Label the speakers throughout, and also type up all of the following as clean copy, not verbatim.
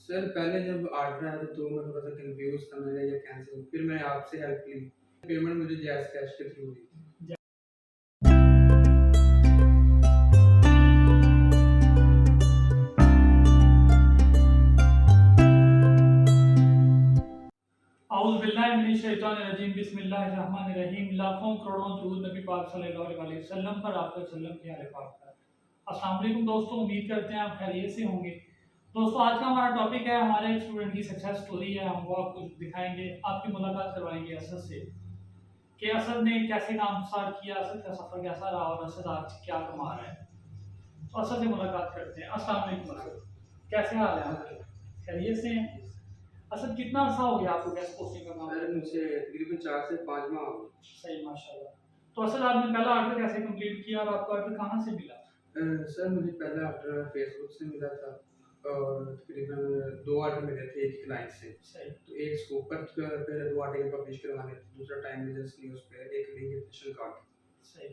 Speaker 1: Sir पहले जब order आया था तो मैं थोड़ा-सा कन्फ्यूज़ था, मैंने ये कैंसल फिर मैंने आपसे हेल्प ली। पेमेंट मुझे जैज़ कैश के थ्रू हुई थी।
Speaker 2: औज़ुबिल्लाहिमिनश्शैतानिर्रजीम बिस्मिल्लाहिर्रहमानिर्रहीम। लाखों करोड़ों दुरूद नबी पाक सल्लल्लाहु अलैहि वसल्लम पर, आप वसल्लम के आले पाक पर। अस्सलाम वालेकुम दोस्तों, उम्मीद करते हैं आप खैरियत से होंगे। दोस्तों, आज का हमारा टॉपिक है, हमारे एक स्टूडेंट की सक्सेस स्टोरी है। हम वो आपको दिखाएंगे, आपकी मुलाकात करवाएंगे असद से कि असद ने कैसे काम स्टार्ट किया, असद का सफ़र कैसा रहा और असद आज क्या कमा रहा है। तो असद से मुलाकात करते हैं। अस्सलाम वालेकुम असद, कैसे हाल है आपके? खैरियत से हैं? असद, कितना अर्सा हो गया आपको गैस पोस्टिंग का काम
Speaker 1: सर
Speaker 2: करते
Speaker 1: मुझे
Speaker 2: हुए?
Speaker 1: तकरीबन 4 से 5 माह हो गए।
Speaker 2: सही, माशाल्लाह। तो असल आपने पहला ऑर्डर कैसे कंप्लीट किया और आपको ऑर्डर कहाँ से मिला?
Speaker 1: सर मुझे पहला ऑर्डर फेसबुक से मिला था और तकरीबन 2 ऑर्डर मिले थे एक क्लाइंट से।
Speaker 2: सही।
Speaker 1: तो एक स्कूप पर पे 2 आर्टिकल पब्लिश करवाने थे, दूसरा टाइम बिज़नेस न्यूज़ पे एक लिंक एडिशन कार्ड।
Speaker 2: सही।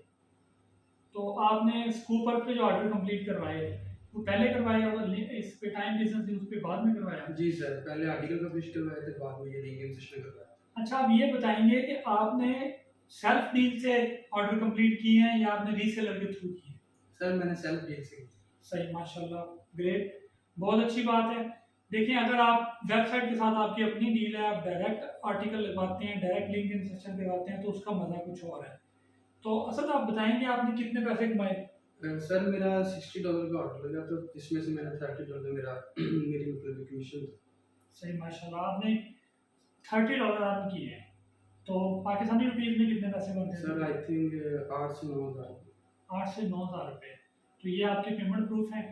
Speaker 2: तो आपने स्कूपर पे जो ऑर्डर कंप्लीट करवाए, वो पहले करवाए और इस पे टाइम बिजनेस न्यूज़ पे बाद में करवाया?
Speaker 1: जी सर, पहले आर्टिकल पब्लिश करवाए थे, बाद में ये लिंक एडिशन करवाया।
Speaker 2: अच्छा, आप ये बताएंगे कि आपने सेल्फ डील से ऑर्डर कंप्लीट किए हैं या आपने रीसेलर के थ्रू किए हैं?
Speaker 1: सर मैंने सेल्फ डील से की।
Speaker 2: सही, माशाल्लाह, ग्रेट, बहुत अच्छी बात है। देखिए, अगर आप वेबसाइट के साथ आपकी अपनी डील है, आप डायरेक्ट आर्टिकल लगवाते हैं, डायरेक्ट लिंक इंसर्शन करवाते हैं, तो उसका मज़ा कुछ और है। तो असल आप बताएंगे आपने कितने पैसे कमाए?
Speaker 1: सर मेरा $60 का ऑर्डर लगा, तो जिसमें से मैंने $30 मेरा मेरी मतलब कमीशन था।
Speaker 2: सही, माशाल्लाह, आपने $30 अर्न किए हैं। तो पाकिस्तानी रुपीज़ में कितने पैसे बनते हैं?
Speaker 1: सर आई थिंक 8 से 9 हज़ार।
Speaker 2: 8 से 9 हज़ार रुपये। तो ये आपके पेमेंट प्रूफ है?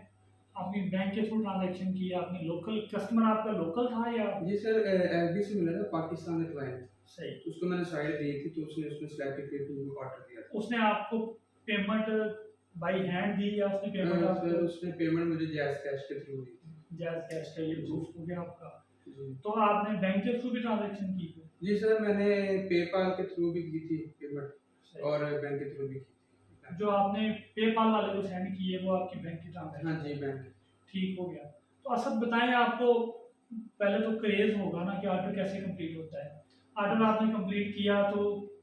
Speaker 2: आपने बैंक के थ्रू ट्रांजैक्शन की, आपने लोकल कस्टमर आपका लोकल था या?
Speaker 1: जी सर, एफबी से मिला था, पाकिस्तान का क्लाइंट।
Speaker 2: सही।
Speaker 1: तो उसको मैंने साइड दी थी, तो उसने उसमें स्लैब पे ऑर्डर दिया था।
Speaker 2: उसने आपको पेमेंट बाई हैंड दी या उसने पेमेंट
Speaker 1: सर
Speaker 2: आपको?
Speaker 1: उसने पेमेंट मुझे जैज़ कैश के थ्रू दी थी।
Speaker 2: जैज़ कैश का ये
Speaker 1: जी।
Speaker 2: प्रूफ हो गया आपका।
Speaker 1: जी।
Speaker 2: तो आपने बैंक के थ्रू भी ट्रांजैक्शन की थी?
Speaker 1: जी सर, मैंने पेपाल के थ्रू भी की थी पेमेंट
Speaker 2: सही।
Speaker 1: और बैंक के थ्रू भी की थी।
Speaker 2: जो आपने पेपाल वाले को सेंड की है वो आपकी बैंक की
Speaker 1: हाँ
Speaker 2: ट्रांजैक्शन?
Speaker 1: जी, बैंक।
Speaker 2: ठीक हो गया। तो असद बताएं, आपको पहले तो क्रेज होगा ना कि ऑर्डर कैसे कंप्लीट होता है। ऑर्डर आपने कंप्लीट किया तो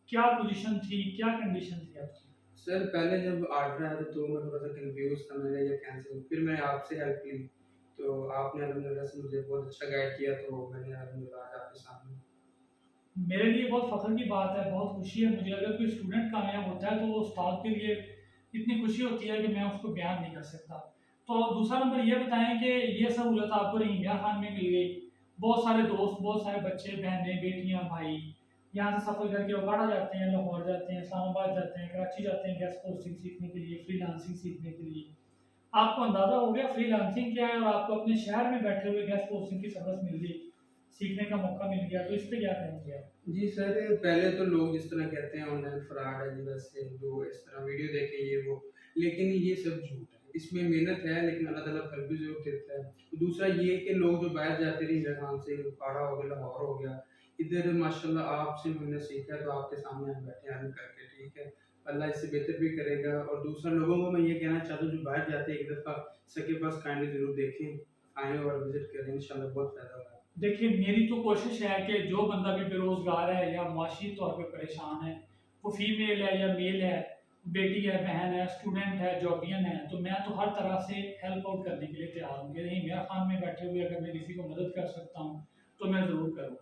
Speaker 2: क्या पोजीशन थी, क्या कंडीशन थी आपकी?
Speaker 1: सर पहले जब ऑर्डर आया था तो मैं थोड़ा-सा कन्फ्यूज़ था, मैंने ये कैंसल फिर मैंने आपसे हेल्प ली। तो आपने अल्हम्दुलिल्लाह से मुझे बहुत अच्छा गाइड किया, तो मैंने अल्हम्दुलिल्लाह आज आपके सामने।
Speaker 2: मेरे लिए बहुत फ़ख्र की बात है, बहुत खुशी है मुझे। अगर कोई स्टूडेंट कामयाब होता है तो वो उस्ताद के लिए इतनी खुशी होती है कि मैं उसको बयान नहीं कर सकता। तो दूसरा नंबर ये बताएँ कि ये सहूलत आपको रहीमिया खान में मिल गई। बहुत सारे दोस्त, बहुत सारे बच्चे, बहनें, बेटियाँ, भाई यहाँ से सफ़र करके उकाड़ा जाते हैं, लाहौर जाते हैं, इस्लामाबाद जाते हैं, कराची जाते हैं गेस्ट पोस्टिंग सीखने के लिए, फ्रीलांसिंग सीखने के लिए। आपको अंदाज़ा हो गया फ्रीलांसिंग क्या है और आपको अपने शहर में बैठे हुए गेस्ट पोस्टिंग की सर्विस मिल गई, सीखने का मौका मिल गया, तो इस पे क्या कहेंगे आप?
Speaker 1: जी सर, पहले तो लोग जिस तरह कहते हैं ऑनलाइन फ्रॉड है जी, वैसे जो इस तरह वीडियो देखे ये वो, लेकिन ये सब झूठ है। इसमें मेहनत है, लेकिन अल्लाह ताला फल भी ज़रूर देता है। तो दूसरा ये कि लोग जो बाहर जाते रहे, इंडिया खान से उखाड़ा हो गया, लाहौर हो गया, इधर माशाल्लाह आपसे हमने सीखा है, तो आपके सामने हम बैठे हैं अर्न करके, ठीक है। अल्लाह इससे बेहतर भी करेगा। और दूसरा लोगों को मैं ये कहना चाहता हूँ जो बाहर जाते हैं, एक दफ़ा सर के पास काइंडली ज़रूर देखें, आएँ और विज़िट करें, इंशाल्लाह बहुत फ़ायदा होगा।
Speaker 2: देखिए, मेरी तो कोशिश है कि जो बंदा भी बेरोज़गार है या माशी तौर पे परेशान है, वो फीमेल है या मेल है, बेटी है, बहन है, स्टूडेंट है, जॉबियन है, तो मैं तो हर तरह से हेल्प आउट करने के लिए तैयार हूँ कि नहीं, मेरा खान में बैठे हुए अगर मैं किसी को मदद कर सकता हूँ, तो मैं ज़रूर करूँ।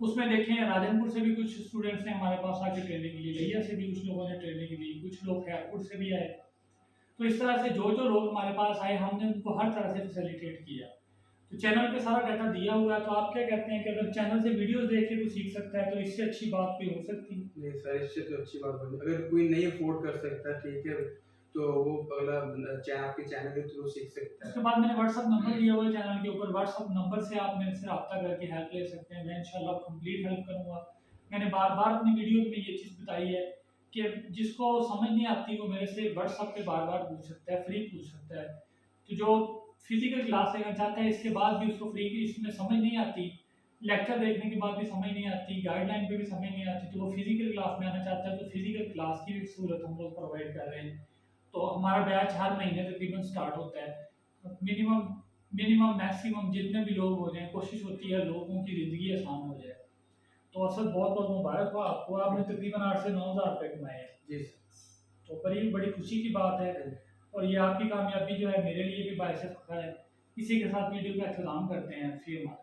Speaker 2: उसमें देखें, राजनपुर से भी कुछ स्टूडेंट्स ने हमारे पास आके ट्रेनिंग ली, लिया से भी कुछ लोगों ने ट्रेनिंग ली, कुछ लोग खैरपुर से भी आए। तो इस तरह से जो लोग हमारे पास आए, हमने उनको हर तरह से फैसिलिटेट किया। तो चैनल पे सारा डाटा दिया हुआ है, तो आप क्या कहते हैं कि अगर चैनल से वीडियोस देख के कोई सीख सकता है, तो इससे अच्छी बात कोई हो सकती है?
Speaker 1: नहीं सर, इससे तो अच्छी बात बनी। अगर कोई नहीं अफ़ोर्ड कर सकता, ठीक है, तो वो अगला आपके चैनल के थ्रू सीख सकता
Speaker 2: उसके
Speaker 1: है।
Speaker 2: बाद मैंने व्हाट्सअप नंबर दिया हुआ है चैनल के ऊपर, व्हाट्सअप नंबर से आप मेरे से रब्ता करके हेल्प ले सकते हैं। मैं इंशाल्लाह कंप्लीट हेल्प करूँगा। मैंने बार-बार अपनी वीडियोज़ में ये चीज़ बताई है कि जिसको समझ नहीं आती वो मेरे से व्हाट्सएप पे बार-बार पूछ सकता है, फ्री पूछ सकता है। तो जो फिज़िकल क्लास लेना चाहता है, इसके बाद भी उसको फ्री की इसमें समझ नहीं आती, लेक्चर देखने के बाद भी समझ नहीं आती, गाइडलाइन पे भी समझ नहीं आती, तो वो फिज़िकल क्लास में आना चाहता है, तो फिज़िकल क्लास की भी सहूलत हम लोग प्रोवाइड कर रहे हैं। तो हमारा बैच हर महीने तकरीबन स्टार्ट होता है। मिनिमम मिनिमम मैक्सिमम जितने भी लोग हो जाएं, कोशिश होती है लोगों की ज़िंदगी आसान हो जाए। तो असद बहुत बहुत मुबारक हो आपको, आपने तकरीबन 8 से 9 हज़ार रुपये कमाए हैं।
Speaker 1: जी सर।
Speaker 2: तो पर ये बड़ी खुशी की बात है, और ये आपकी कामयाबी जो है मेरे लिए भी बायस फ़ख्र है। इसी के साथ वीडियो का अख्ताम करते हैं। फ़ी अमान।